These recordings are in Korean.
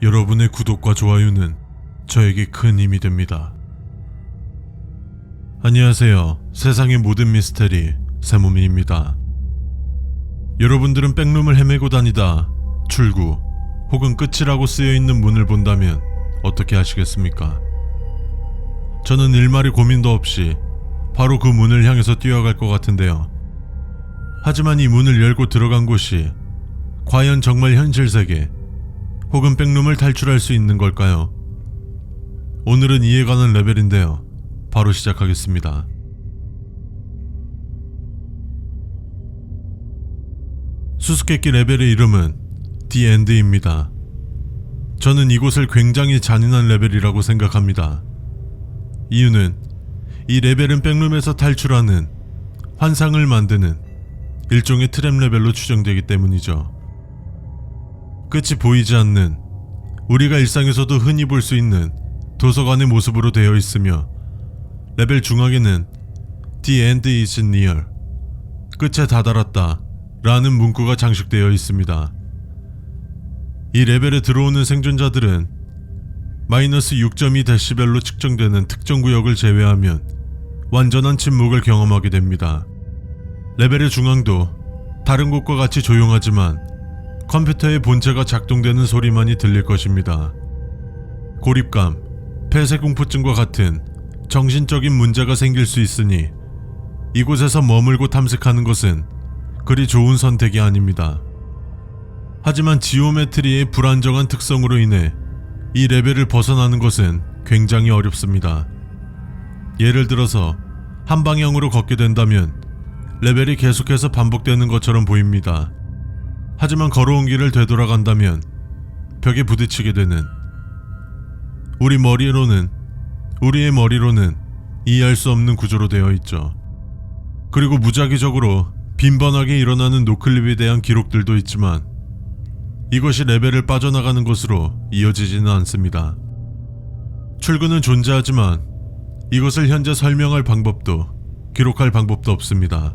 여러분의 구독과 좋아요는 저에게 큰 힘이 됩니다. 안녕하세요. 세상의 모든 미스테리 세모미입니다. 여러분들은 백룸을 헤매고 다니다 출구 혹은 끝이라고 쓰여있는 문을 본다면 어떻게 하시겠습니까? 저는 일말의 고민도 없이 바로 그 문을 향해서 뛰어갈 것 같은데요. 하지만 이 문을 열고 들어간 곳이 과연 정말 현실 세계 혹은 백룸을 탈출할 수 있는 걸까요? 오늘은 이에 관한 레벨인데요. 바로 시작하겠습니다. 수수께끼 레벨의 이름은 The End입니다. 저는 이곳을 굉장히 잔인한 레벨이라고 생각합니다. 이유는 이 레벨은 백룸에서 탈출하는 환상을 만드는 일종의 트랩 레벨로 추정되기 때문이죠. 끝이 보이지 않는, 우리가 일상에서도 흔히 볼 수 있는 도서관의 모습으로 되어 있으며 레벨 중앙에는 The end is near, 끝에 다다랐다 라는 문구가 장식되어 있습니다. 이 레벨에 들어오는 생존자들은 마이너스 6.2 데시벨로 측정되는 특정 구역을 제외하면 완전한 침묵을 경험하게 됩니다. 레벨의 중앙도 다른 곳과 같이 조용하지만 컴퓨터의 본체가 작동되는 소리만이 들릴 것입니다. 고립감, 폐쇄공포증과 같은 정신적인 문제가 생길 수 있으니 이곳에서 머물고 탐색하는 것은 그리 좋은 선택이 아닙니다. 하지만 지오메트리의 불안정한 특성으로 인해 이 레벨을 벗어나는 것은 굉장히 어렵습니다. 예를 들어서 한 방향으로 걷게 된다면 레벨이 계속해서 반복되는 것처럼 보입니다. 하지만 걸어온 길을 되돌아간다면 벽에 부딪히게 되는, 우리의 머리로는 이해할 수 없는 구조로 되어 있죠. 그리고 무작위적으로 빈번하게 일어나는 노클립에 대한 기록들도 있지만 이것이 레벨을 빠져나가는 것으로 이어지지는 않습니다. 출구는 존재하지만 이것을 현재 설명할 방법도 기록할 방법도 없습니다.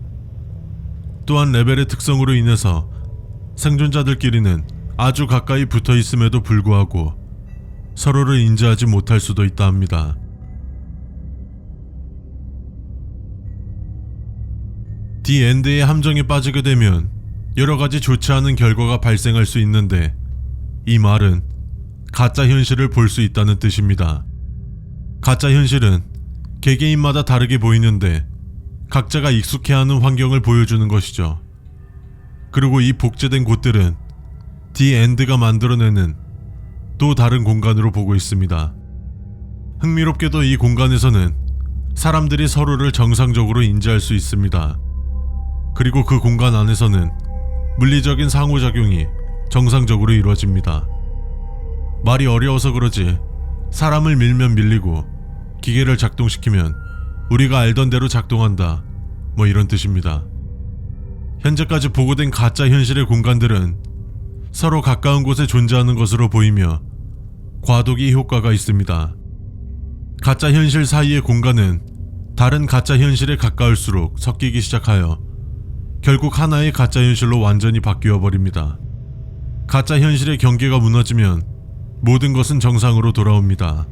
또한 레벨의 특성으로 인해서 생존자들끼리는 아주 가까이 붙어 있음에도 불구하고 서로를 인지하지 못할 수도 있다 합니다. The End의 함정에 빠지게 되면 여러 가지 좋지 않은 결과가 발생할 수 있는데, 이 말은 가짜 현실을 볼 수 있다는 뜻입니다. 가짜 현실은 개개인마다 다르게 보이는데 각자가 익숙해하는 환경을 보여주는 것이죠. 그리고 이 복제된 곳들은 The End가 만들어내는 또 다른 공간으로 보고 있습니다. 흥미롭게도 이 공간에서는 사람들이 서로를 정상적으로 인지할 수 있습니다. 그리고 그 공간 안에서는 물리적인 상호작용이 정상적으로 이루어집니다. 말이 어려워서 그러지 사람을 밀면 밀리고 기계를 작동시키면 우리가 알던 대로 작동한다, 뭐 이런 뜻입니다. 현재까지 보고된 가짜 현실의 공간들은 서로 가까운 곳에 존재하는 것으로 보이며 과도기 효과가 있습니다. 가짜 현실 사이의 공간은 다른 가짜 현실에 가까울수록 섞이기 시작하여 결국 하나의 가짜 현실로 완전히 바뀌어 버립니다. 가짜 현실의 경계가 무너지면 모든 것은 정상으로 돌아옵니다.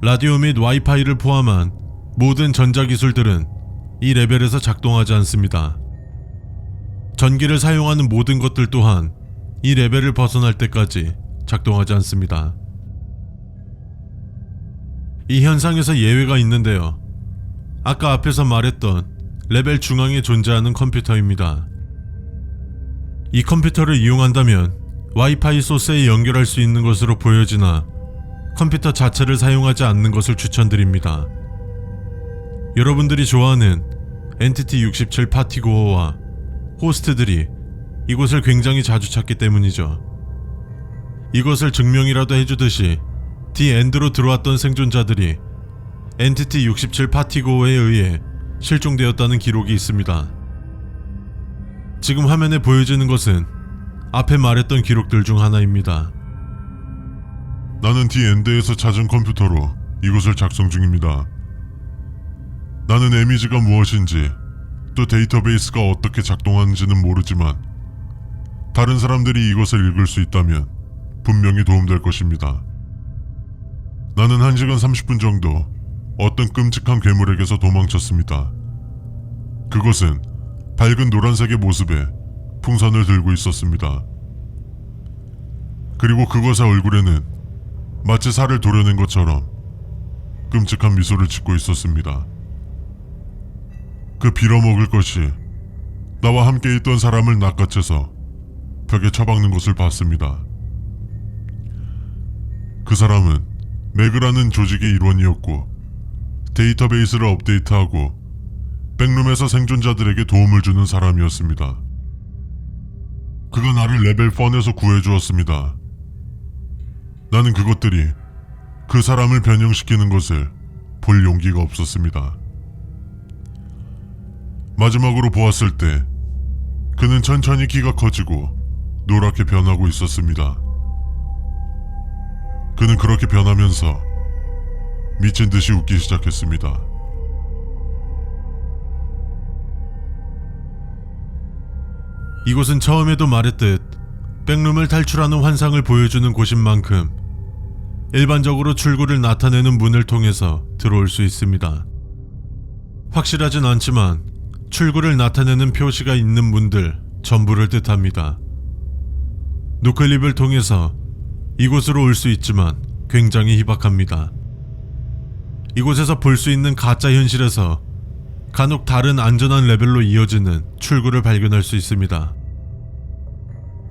라디오 및 와이파이를 포함한 모든 전자기술들은 이 레벨에서 작동하지 않습니다. 전기를 사용하는 모든 것들 또한 이 레벨을 벗어날 때까지 작동하지 않습니다. 이 현상에서 예외가 있는데요. 아까 앞에서 말했던 레벨 중앙에 존재하는 컴퓨터입니다. 이 컴퓨터를 이용한다면 와이파이 소스에 연결할 수 있는 것으로 보여지나 컴퓨터 자체를 사용하지 않는 것을 추천드립니다. 여러분들이 좋아하는 엔티티 67 파티고어와 호스트들이 이곳을 굉장히 자주 찾기 때문이죠. 이것을 증명이라도 해주듯이 The End로 들어왔던 생존자들이 엔티티 67 파티고어에 의해 실종되었다는 기록이 있습니다. 지금 화면에 보여지는 것은 앞에 말했던 기록들 중 하나입니다. 나는 The End에서 찾은 컴퓨터로 이것을 작성 중입니다. 나는 에미지가 무엇인지 또 데이터베이스가 어떻게 작동하는지는 모르지만 다른 사람들이 이것을 읽을 수 있다면 분명히 도움될 것입니다. 나는 1시간 30분 정도 어떤 끔찍한 괴물에게서 도망쳤습니다. 그것은 밝은 노란색의 모습에 풍선을 들고 있었습니다. 그리고 그것의 얼굴에는 마치 살을 도려낸 것처럼 끔찍한 미소를 짓고 있었습니다. 그 빌어먹을 것이 나와 함께 있던 사람을 낚아채서 벽에 처박는 것을 봤습니다. 그 사람은 매그라는 조직의 일원이었고 데이터베이스를 업데이트하고 백룸에서 생존자들에게 도움을 주는 사람이었습니다. 그가 나를 레벨 4에서 구해주었습니다. 나는 그것들이 그 사람을 변형시키는 것을 볼 용기가 없었습니다. 마지막으로 보았을 때 그는 천천히 키가 커지고 노랗게 변하고 있었습니다. 그는 그렇게 변하면서 미친 듯이 웃기 시작했습니다. 이곳은 처음에도 말했듯 백룸을 탈출하는 환상을 보여주는 곳인 만큼 일반적으로 출구를 나타내는 문을 통해서 들어올 수 있습니다. 확실하진 않지만 출구를 나타내는 표시가 있는 문들 전부를 뜻합니다. 노클립을 통해서 이곳으로 올 수 있지만 굉장히 희박합니다. 이곳에서 볼 수 있는 가짜 현실에서 간혹 다른 안전한 레벨로 이어지는 출구를 발견할 수 있습니다.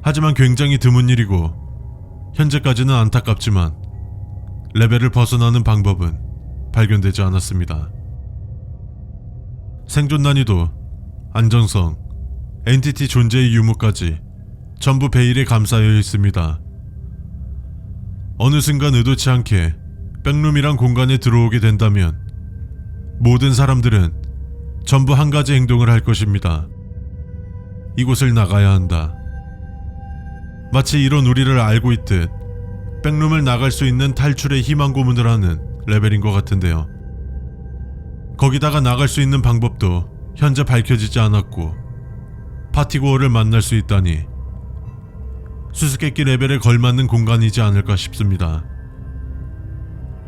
하지만 굉장히 드문 일이고 현재까지는 안타깝지만 레벨을 벗어나는 방법은 발견되지 않았습니다. 생존 난이도, 안정성, 엔티티 존재의 유무까지 전부 베일에 감싸여 있습니다. 어느 순간 의도치 않게 백룸이란 공간에 들어오게 된다면 모든 사람들은 전부 한 가지 행동을 할 것입니다. 이곳을 나가야 한다. 마치 이런 우리를 알고 있듯 백룸을 나갈 수 있는 탈출의 희망 고문을 하는 레벨인 것 같은데요. 거기다가 나갈 수 있는 방법도 현재 밝혀지지 않았고 파티고어를 만날 수 있다니 수수께끼 레벨에 걸맞는 공간이지 않을까 싶습니다.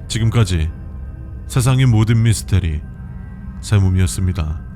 지금까지 세상의 모든 미스테리 세몸이었습니다.